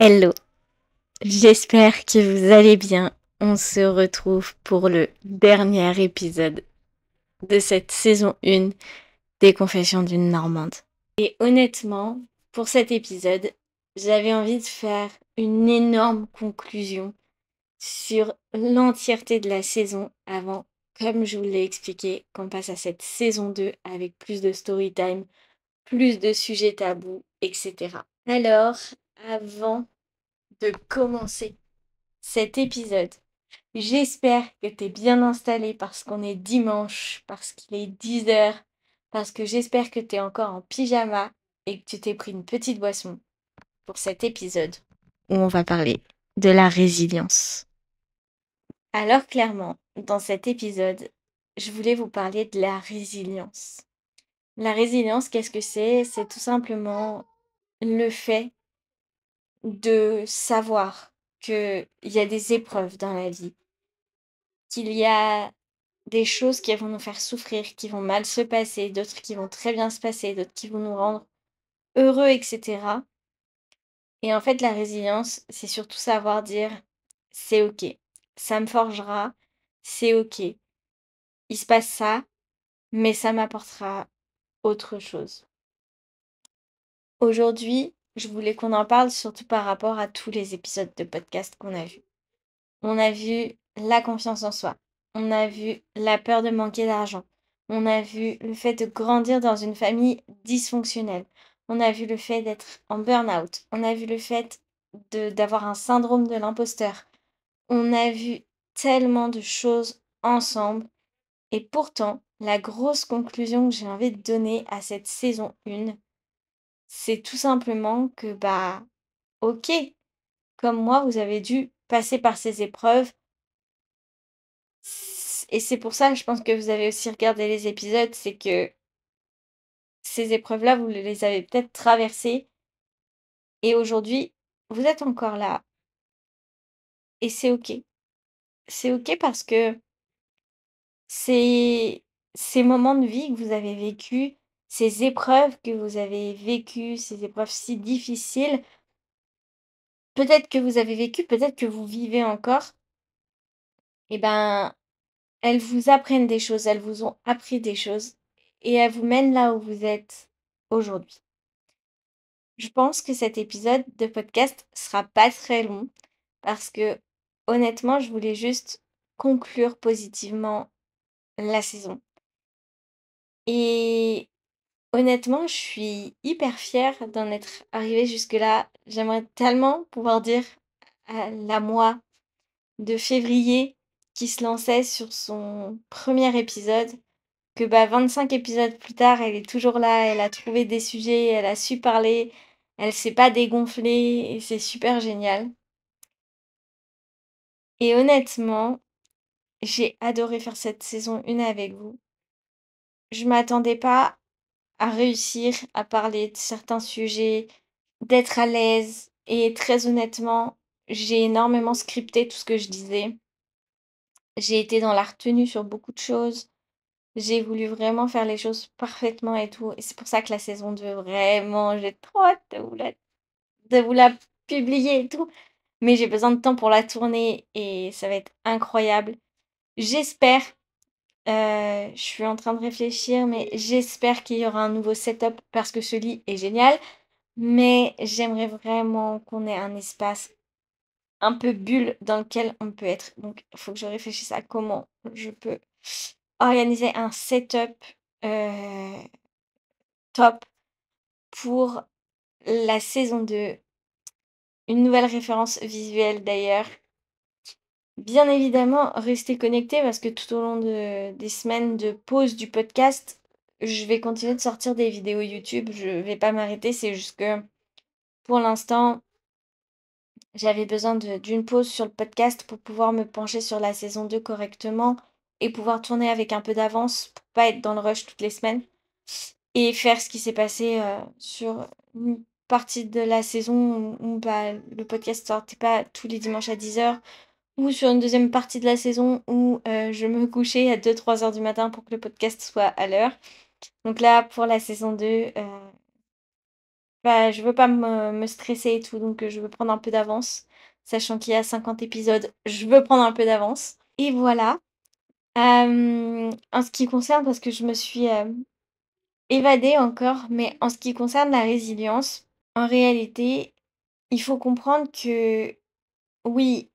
Hello, j'espère que vous allez bien. On se retrouve pour le dernier épisode de cette saison 1 des Confessions d'une Normande. Et honnêtement, pour cet épisode, j'avais envie de faire une énorme conclusion sur l'entièreté de la saison avant, comme je vous l'ai expliqué, qu'on passe à cette saison 2 avec plus de story time, plus de sujets tabous, etc. Alors, avant de commencer cet épisode, j'espère que tu es bien installé parce qu'on est dimanche, parce qu'il est 10h, parce que j'espère que tu es encore en pyjama et que tu t'es pris une petite boisson pour cet épisode où on va parler de la résilience. Alors clairement, dans cet épisode, je voulais vous parler de la résilience. La résilience, qu'est-ce que c'est? C'est tout simplement le fait de savoir qu'il y a des épreuves dans la vie, qu'il y a des choses qui vont nous faire souffrir, qui vont mal se passer, d'autres qui vont très bien se passer, d'autres qui vont nous rendre heureux, etc. Et en fait, la résilience, c'est surtout savoir dire, c'est ok, ça me forgera, c'est ok, il se passe ça, mais ça m'apportera autre chose. Aujourd'hui, je voulais qu'on en parle surtout par rapport à tous les épisodes de podcast qu'on a vus. On a vu la confiance en soi. On a vu la peur de manquer d'argent. On a vu le fait de grandir dans une famille dysfonctionnelle. On a vu le fait d'être en burn-out. On a vu le fait d'avoir un syndrome de l'imposteur. On a vu tellement de choses ensemble. Et pourtant, la grosse conclusion que j'ai envie de donner à cette saison 1, c'est tout simplement que, ok, comme moi, vous avez dû passer par ces épreuves. Et c'est pour ça, je pense que vous avez aussi regardé les épisodes, c'est que ces épreuves-là, vous les avez peut-être traversées et aujourd'hui, vous êtes encore là et c'est OK. C'est OK parce que c'est ces moments de vie que vous avez vécus, ces épreuves que vous avez vécues, ces épreuves si difficiles, peut-être que vous avez vécu, peut-être que vous vivez encore, et elles vous apprennent des choses, elles vous ont appris des choses et elles vous mènent là où vous êtes aujourd'hui. Je pense que cet épisode de podcast sera pas très long parce que honnêtement, je voulais juste conclure positivement la saison. Et honnêtement, je suis hyper fière d'en être arrivée jusque-là. J'aimerais tellement pouvoir dire à la moi de février qui se lançait sur son premier épisode que 25 épisodes plus tard, elle est toujours là, elle a trouvé des sujets, elle a su parler, elle s'est pas dégonflée et c'est super génial. Et honnêtement, j'ai adoré faire cette saison 1 avec vous. Je m'attendais pas à réussir à parler de certains sujets, d'être à l'aise et très honnêtement, j'ai énormément scripté tout ce que je disais. J'ai été dans la retenue sur beaucoup de choses. J'ai voulu vraiment faire les choses parfaitement et tout. Et c'est pour ça que la saison 2, vraiment, j'ai trop hâte de vous la publier et tout. Mais j'ai besoin de temps pour la tourner et ça va être incroyable. J'espère, je suis en train de réfléchir, mais j'espère qu'il y aura un nouveau setup parce que ce lit est génial. Mais j'aimerais vraiment qu'on ait un espace un peu bulle dans lequel on peut être. Donc, il faut que je réfléchisse à comment je peux organiser un setup top pour la saison 2. Une nouvelle référence visuelle d'ailleurs. Bien évidemment, restez connectés parce que tout au long des semaines de pause du podcast, je vais continuer de sortir des vidéos YouTube. Je vais pas m'arrêter, c'est juste que pour l'instant, j'avais besoin d'une pause sur le podcast pour pouvoir me pencher sur la saison 2 correctement et pouvoir tourner avec un peu d'avance pour pas être dans le rush toutes les semaines et faire ce qui s'est passé sur une partie de la saison où le podcast sortait pas tous les dimanches à 10h ou sur une deuxième partie de la saison où je me couchais à 2-3 heures du matin pour que le podcast soit à l'heure. Donc là, pour la saison 2, bah, je veux pas me stresser et tout, donc je veux prendre un peu d'avance. Sachant qu'il y a 50 épisodes, je veux prendre un peu d'avance. Et voilà. En ce qui concerne, parce que je me suis évadée encore, mais en ce qui concerne la résilience, en réalité, il faut comprendre que oui,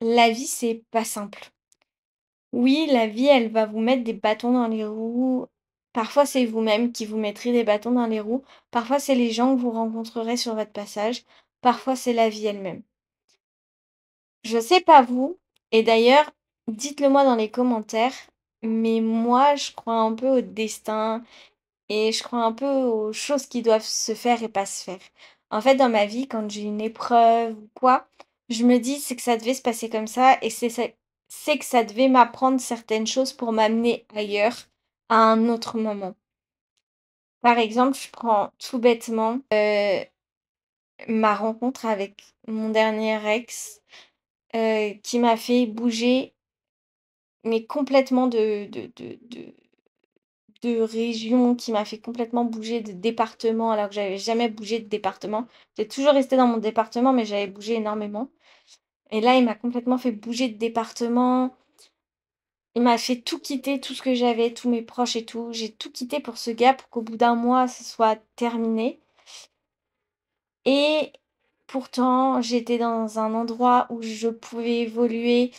la vie, c'est pas simple. Oui, la vie, elle va vous mettre des bâtons dans les roues. Parfois, c'est vous-même qui vous mettrez des bâtons dans les roues. Parfois, c'est les gens que vous rencontrerez sur votre passage. Parfois, c'est la vie elle-même. Je sais pas vous, et d'ailleurs, dites-le moi dans les commentaires, mais moi, je crois un peu au destin et je crois un peu aux choses qui doivent se faire et pas se faire. En fait, dans ma vie, quand j'ai une épreuve ou quoi, je me dis c'est que ça devait se passer comme ça et c'est que ça devait m'apprendre certaines choses pour m'amener ailleurs à un autre moment. Par exemple, je prends tout bêtement ma rencontre avec mon dernier ex qui m'a fait bouger, mais complètement de région, qui m'a fait complètement bouger de département alors que j'avais jamais bougé de département. J'ai toujours resté dans mon département, mais j'avais bougé énormément. Et là, il m'a complètement fait bouger de département. Il m'a fait tout quitter, tout ce que j'avais, tous mes proches et tout. J'ai tout quitté pour ce gars pour qu'au bout d'un mois, ce soit terminé. Et pourtant, j'étais dans un endroit où je pouvais évoluer.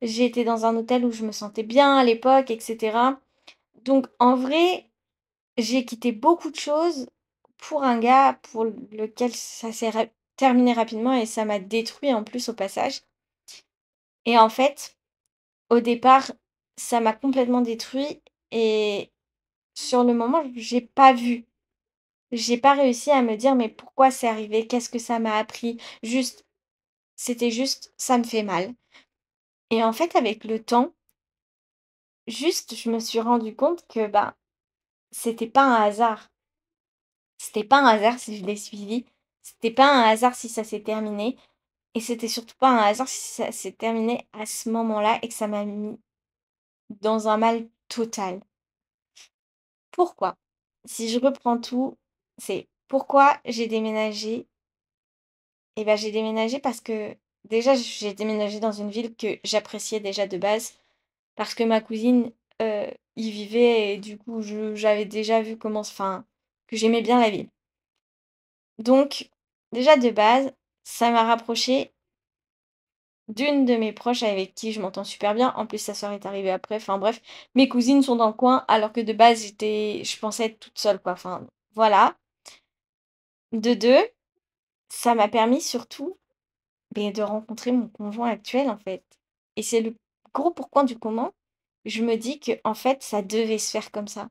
J'étais dans un hôtel où je me sentais bien à l'époque, etc. Donc, en vrai, j'ai quitté beaucoup de choses pour un gars pour lequel ça s'est terminé rapidement et ça m'a détruit en plus au passage. Et en fait, au départ, ça m'a complètement détruit et sur le moment, j'ai pas vu. J'ai pas réussi à me dire mais pourquoi c'est arrivé? Qu'est-ce que ça m'a appris? Juste, c'était juste, ça me fait mal. Et en fait, avec le temps, juste, je me suis rendu compte que bah, c'était pas un hasard. C'était pas un hasard si je l'ai suivi. C'était pas un hasard si ça s'est terminé. Et c'était surtout pas un hasard si ça s'est terminé à ce moment-là et que ça m'a mis dans un mal total. Pourquoi? Si je reprends tout, c'est pourquoi j'ai déménagé. Et ben j'ai déménagé parce que déjà j'ai déménagé dans une ville que j'appréciais déjà de base parce que ma cousine y vivait et du coup j'avais déjà vu comment, enfin, que j'aimais bien la ville. Donc déjà de base, ça m'a rapproché d'une de mes proches avec qui je m'entends super bien. En plus, sa soeur est arrivée après. Enfin bref, mes cousines sont dans le coin alors que de base, je pensais être toute seule, quoi. Enfin, voilà. De deux, ça m'a permis surtout de rencontrer mon conjoint actuel, en fait. Et c'est le gros pourquoi du comment. Je me dis que en fait, ça devait se faire comme ça.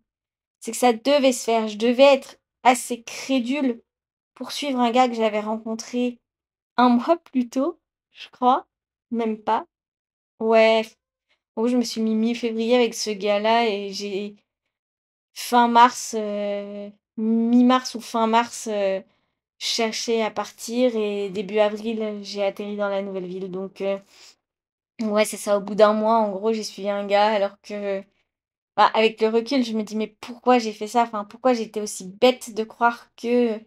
C'est que ça devait se faire. Je devais être assez crédule pour suivre un gars que j'avais rencontré un mois plus tôt, je crois. Même pas. Ouais, en gros, je me suis mis mi-février avec ce gars-là et j'ai fin mars, mi-mars ou fin mars, cherché à partir et début avril, j'ai atterri dans la nouvelle ville. Donc, ouais, c'est ça. Au bout d'un mois, en gros, j'ai suivi un gars alors que, bah, avec le recul, je me dis, mais pourquoi j'ai fait ça? Enfin, pourquoi j'étais aussi bête de croire que,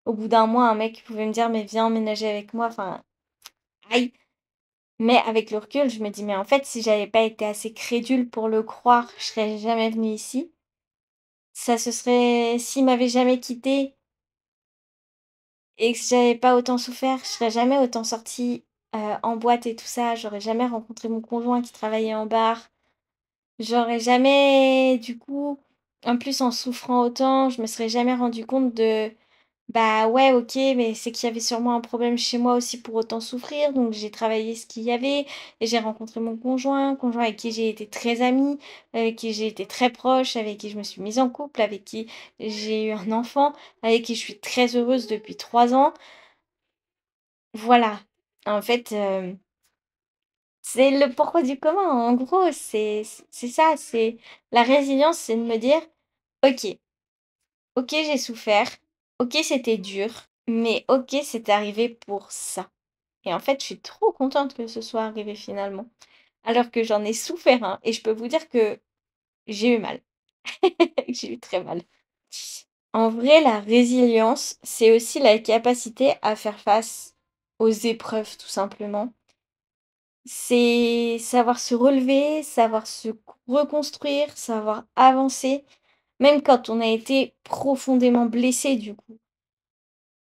au bout d'un mois, un mec pouvait me dire, mais viens emménager avec moi. Enfin, aïe. Mais avec le recul, je me dis, mais en fait, si j'avais pas été assez crédule pour le croire, je serais jamais venue ici. Ça se serait s'il m'avait jamais quittée et que j'avais pas autant souffert, je serais jamais autant sortie, en boîte et tout ça. J'aurais jamais rencontré mon conjoint qui travaillait en bar. J'aurais jamais du coup en plus en souffrant autant, je me serais jamais rendu compte de bah ouais, OK, mais c'est qu'il y avait sûrement un problème chez moi aussi pour autant souffrir, donc j'ai travaillé ce qu'il y avait et j'ai rencontré mon conjoint avec qui j'ai été très amie, avec qui j'ai été très proche, avec qui je me suis mise en couple, avec qui j'ai eu un enfant, avec qui je suis très heureuse depuis 3 ans. Voilà. En fait, c'est le pourquoi du comment. En gros, c'est ça, c'est la résilience, c'est de me dire: «OK, OK, j'ai souffert. OK, c'était dur, mais OK, c'est arrivé pour ça». Et en fait, je suis trop contente que ce soit arrivé finalement. Alors que j'en ai souffert, hein, et je peux vous dire que j'ai eu mal. J'ai eu très mal. En vrai, la résilience, c'est aussi la capacité à faire face aux épreuves, tout simplement. C'est savoir se relever, savoir se reconstruire, savoir avancer, même quand on a été profondément blessé, du coup.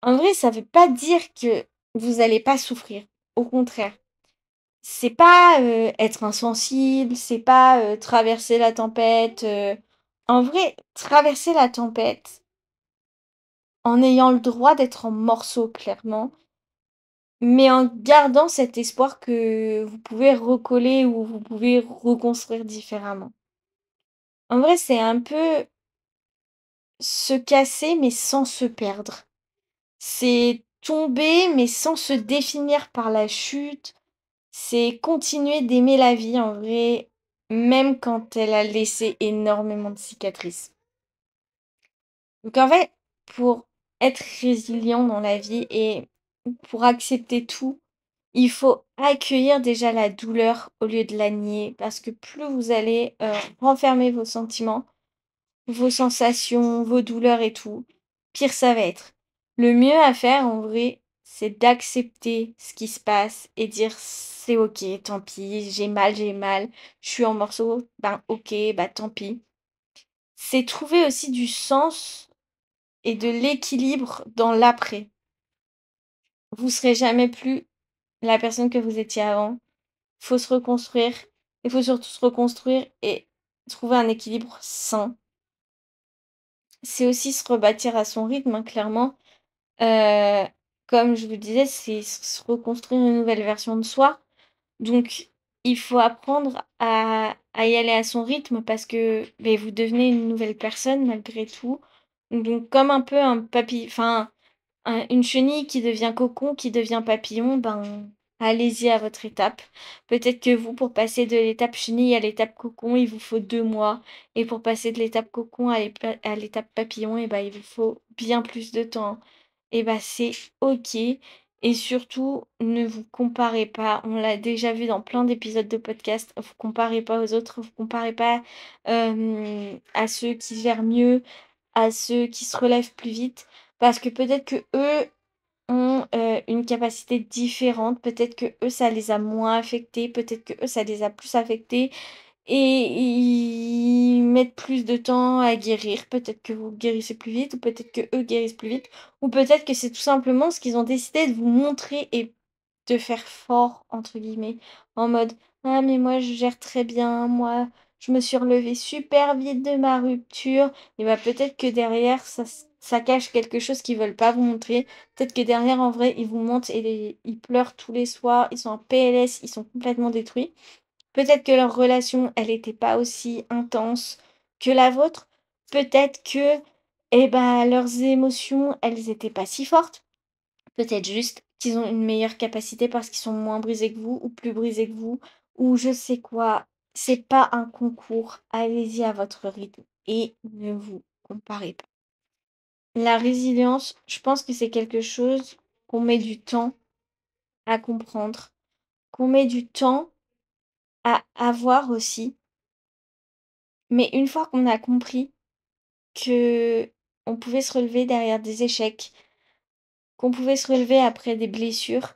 En vrai, ça veut pas dire que vous allez pas souffrir. Au contraire. C'est pas, être insensible, c'est pas, traverser la tempête. En vrai, traverser la tempête en ayant le droit d'être en morceaux, clairement, mais en gardant cet espoir que vous pouvez recoller ou vous pouvez reconstruire différemment. En vrai, c'est un peu se casser, mais sans se perdre. C'est tomber, mais sans se définir par la chute. C'est continuer d'aimer la vie en vrai, même quand elle a laissé énormément de cicatrices. Donc en fait, pour être résilient dans la vie et pour accepter tout, il faut accueillir déjà la douleur au lieu de la nier, parce que plus vous allez renfermer vos sentiments, vos sensations, vos douleurs et tout, pire ça va être. Le mieux à faire en vrai, c'est d'accepter ce qui se passe et dire c'est ok, tant pis, j'ai mal, je suis en morceaux, ben ok, bah tant pis. C'est trouver aussi du sens et de l'équilibre dans l'après. Vous serez jamais plus la personne que vous étiez avant. Faut se reconstruire. Il faut surtout se reconstruire et trouver un équilibre sain. C'est aussi se rebâtir à son rythme, hein, clairement. Heu, Comme je vous disais, c'est se reconstruire une nouvelle version de soi. Donc il faut apprendre à y aller à son rythme parce que, beh, vous devenez une nouvelle personne malgré tout. Donc comme un peu un enfin, une chenille qui devient cocon, qui devient papillon, ben, allez-y à votre étape. Peut-être que vous, pour passer de l'étape chenille à l'étape cocon, il vous faut 2 mois et pour passer de l'étape cocon à l'étape papillon et ben, il vous faut bien plus de temps et bah, c'est OK et surtout ne vous comparez pas. On l'a déjà vu dans plein d'épisodes de podcast, vous comparez pas aux autres, vous comparez pas, à ceux qui gèrent mieux, à ceux qui se relèvent plus vite parce que peut-être qu'eux ont, une capacité différente, peut-être que eux ça les a moins affectés, peut-être que eux ça les a plus affectés et ils mettent plus de temps à guérir. Peut-être que vous guérissez plus vite ou peut-être que eux guérissent plus vite ou peut-être que c'est tout simplement ce qu'ils ont décidé de vous montrer et de faire «fort» entre guillemets, en mode: «Ah mais moi je gère très bien, moi je me suis relevée super vite de ma rupture» et bah, peut-être que derrière ça cache quelque chose qu'ils veulent pas vous montrer. Peut-être que derrière en vrai ils vous mentent et ils pleurent tous les soirs, ils sont en PLS, ils sont complètement détruits. Peut-être que leur relation, elle était pas aussi intense que la vôtre. Peut-être que, eh ben, leurs émotions, elles étaient pas si fortes. Peut-être juste qu'ils ont une meilleure capacité parce qu'ils sont moins brisés que vous ou plus brisés que vous ou je sais quoi. C'est pas un concours. Allez-y à votre rythme et ne vous comparez pas. La résilience, je pense que c'est quelque chose qu'on met du temps à comprendre, qu'on met du temps à avoir aussi. Mais une fois qu'on a compris que on pouvait se relever derrière des échecs, qu'on pouvait se relever après des blessures,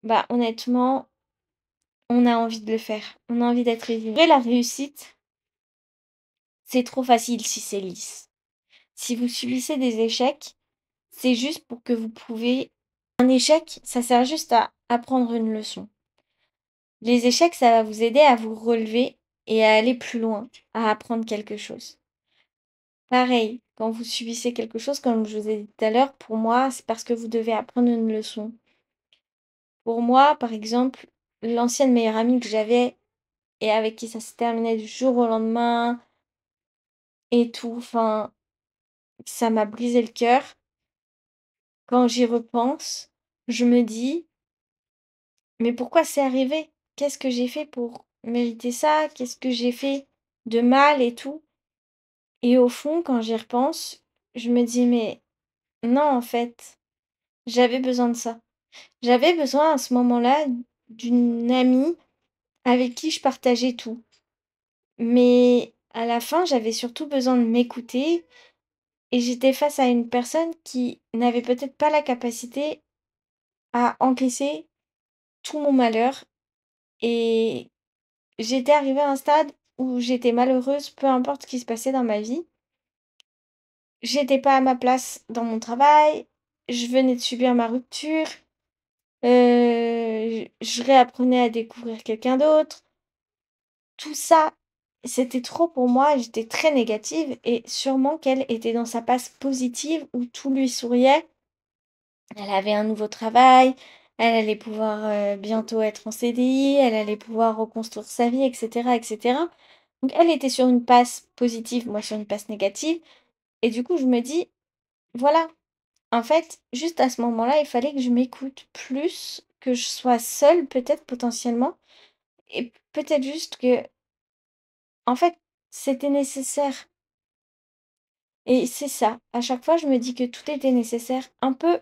bah, honnêtement, on a envie de le faire. On a envie d'être résilient. Après la réussite, c'est trop facile si c'est lisse. Si vous subissez des échecs, c'est juste pour que vous pouvez un échec, ça sert juste à apprendre une leçon. Les échecs, ça va vous aider à vous relever et à aller plus loin, à apprendre quelque chose. Pareil, quand vous subissez quelque chose, comme je vous ai dit tout à l'heure, pour moi, c'est parce que vous devez apprendre une leçon. Pour moi, par exemple, l'ancienne meilleure amie que j'avais et avec qui ça s'est terminé du jour au lendemain et tout, enfin, ça m'a brisé le cœur. Quand j'y repense, je me dis, mais pourquoi c'est arrivé? Qu'est-ce que j'ai fait pour mériter ça? Qu'est-ce que j'ai fait de mal et tout? Et au fond, quand j'y repense, je me dis, mais non, en fait, j'avais besoin de ça. J'avais besoin à ce moment-là d'une amie avec qui je partageais tout. Mais à la fin, j'avais surtout besoin de m'écouter et j'étais face à une personne qui n'avait peut-être pas la capacité à encaisser tout mon malheur et j'étais arrivée à un stade où j'étais malheureuse, peu importe ce qui se passait dans ma vie. J'étais pas à ma place dans mon travail, je venais de subir ma rupture, je réapprenais à découvrir quelqu'un d'autre. Tout ça, c'était trop pour moi, j'étais très négative et sûrement qu'elle était dans sa passe positive où tout lui souriait. Elle avait un nouveau travail, elle allait pouvoir, bientôt être en CDI, elle allait pouvoir reconstruire sa vie et cetera et cetera. Donc elle était sur une passe positive, moi sur une passe négative et du coup je me dis: «Voilà, en fait, juste à ce moment-là, il fallait que je m'écoute plus, que je sois seule peut-être potentiellement et peut-être juste que, en fait, c'était nécessaire». Et c'est ça, à chaque fois, je me dis que tout était nécessaire. Un peu,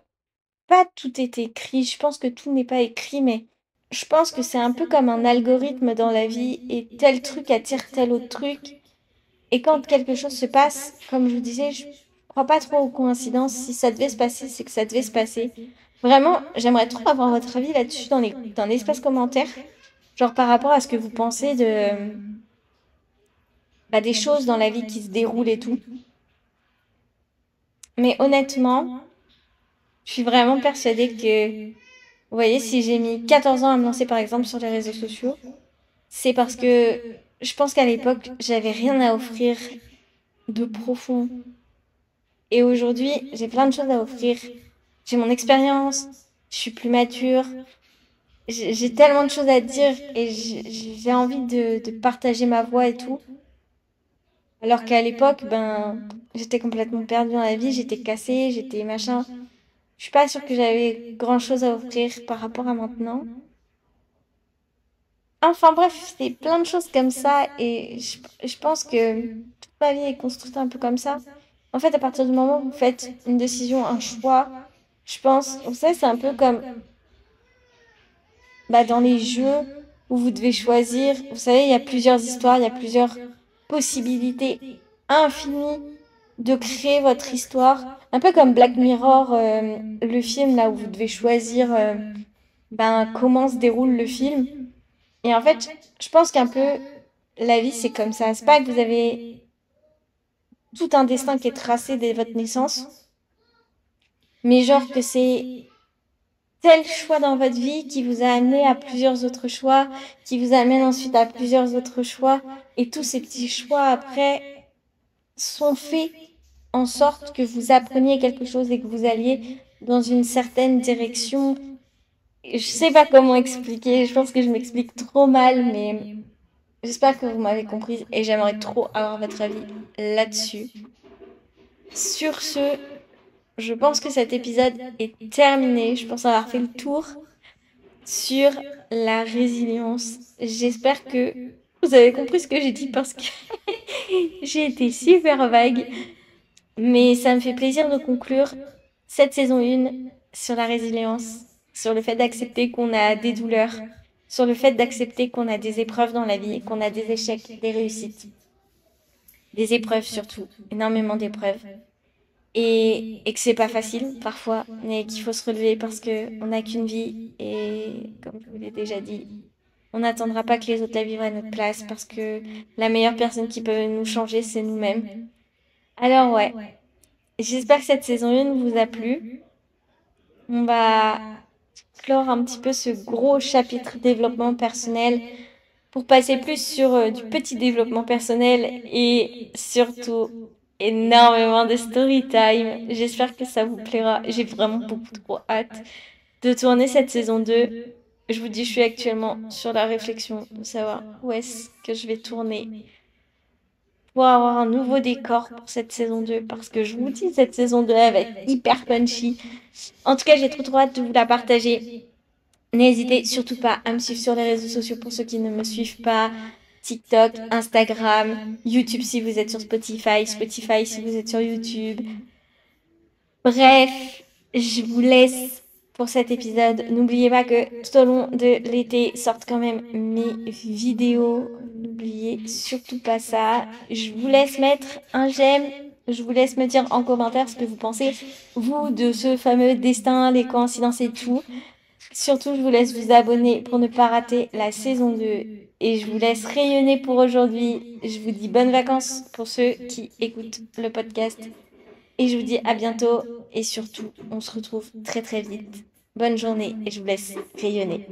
pas tout est écrit, je pense que tout n'est pas écrit, mais je pense que c'est un peu comme un algorithme dans la vie et tel truc attire tel autre truc. Et quand quelque chose se passe, comme je vous disais, je crois pas trop aux coïncidences. Si ça devait se passer, c'est que ça devait se passer. Vraiment, j'aimerais trop avoir votre avis là-dessus dans l'espace commentaire. Genre par rapport à ce que vous pensez de des choses dans la vie qui se déroulent et tout. Mais honnêtement, je suis vraiment persuadée que, vous voyez, si j'ai mis 14 ans à me lancer par exemple sur les réseaux sociaux, c'est parce que je pense qu'à l'époque, j'avais rien à offrir de profond. Et aujourd'hui, j'ai plein de choses à offrir. J'ai mon expérience, je suis plus mature, j'ai tellement de choses à dire et j'ai envie de partager ma voix et tout. Alors qu'à l'époque, j'étais complètement perdue dans la vie, j'étais cassée, j'étais machin. Je suis pas sûre que j'avais grand-chose à offrir par rapport à maintenant. Enfin bref, c'est plein de choses comme ça et je pense que toute ma vie est construite un peu comme ça. En fait, à partir du moment où vous faites une décision, un choix, je pense, vous savez, c'est un peu comme dans les jeux où vous devez choisir. Vous savez, il y a plusieurs histoires, il y a plusieurs possibilités infinies de créer votre histoire. Un peu comme Black Mirror, le film là où vous devez choisir comment se déroule le film. Et en fait, je pense qu'un peu la vie c'est comme ça. C'est pas que vous avez tout un destin qui est tracé dès votre naissance, mais genre que c'est tel choix dans votre vie qui vous a amené à plusieurs autres choix, qui vous amène ensuite à plusieurs autres choix, et tous ces petits choix après sont faits en sorte que vous appreniez quelque chose et que vous alliez dans une certaine direction. Je sais pas comment expliquer, je pense que je m'explique trop mal, mais j'espère que vous m'avez comprise et j'aimerais trop avoir votre avis là-dessus. Sur ce, je pense que cet épisode est terminé. Je pense avoir fait le tour sur la résilience. J'espère que vous avez compris ce que j'ai dit parce que j'ai été super vague. Mais ça me fait plaisir de conclure cette saison 1 sur la résilience, sur le fait d'accepter qu'on a des douleurs, sur le fait d'accepter qu'on a des épreuves dans la vie, qu'on a des échecs, des réussites, des épreuves surtout, énormément d'épreuves. Et que c'est pas facile parfois, mais qu'il faut se relever parce que on n'a qu'une vie et comme je vous l'ai déjà dit, on n'attendra pas que les autres la vivent à notre place parce que la meilleure personne qui peut nous changer, c'est nous-mêmes. Alors ouais, j'espère que cette saison 1 vous a plu. On va clore un petit peu ce gros chapitre développement personnel pour passer plus sur du petit développement personnel et surtout énormément de story time. J'espère que ça vous plaira. J'ai vraiment beaucoup trop hâte de tourner cette saison 2. Je vous dis, je suis actuellement sur la réflexion de savoir où est-ce que je vais tourner pour avoir un nouveau décor pour cette saison 2 parce que je vous dis, cette saison 2 elle va être hyper punchy. En tout cas, j'ai trop hâte de vous la partager. N'hésitez surtout pas à me suivre sur les réseaux sociaux pour ceux qui ne me suivent pas. TikTok, Instagram, YouTube si vous êtes sur Spotify, Spotify si vous êtes sur YouTube. Bref, je vous laisse pour cet épisode. N'oubliez pas que tout au long de l'été sortent quand même mes vidéos. N'oubliez surtout pas ça. Je vous laisse mettre un j'aime Je vous laisse me dire en commentaire ce que vous pensez, vous, de ce fameux destin, les coïncidences et tout. Surtout, je vous laisse vous abonner pour ne pas rater la saison 2. Et je vous laisse rayonner pour aujourd'hui. Je vous dis bonnes vacances pour ceux qui écoutent le podcast. Et je vous dis à bientôt. Et surtout, on se retrouve très très vite. Bonne journée et je vous laisse rayonner.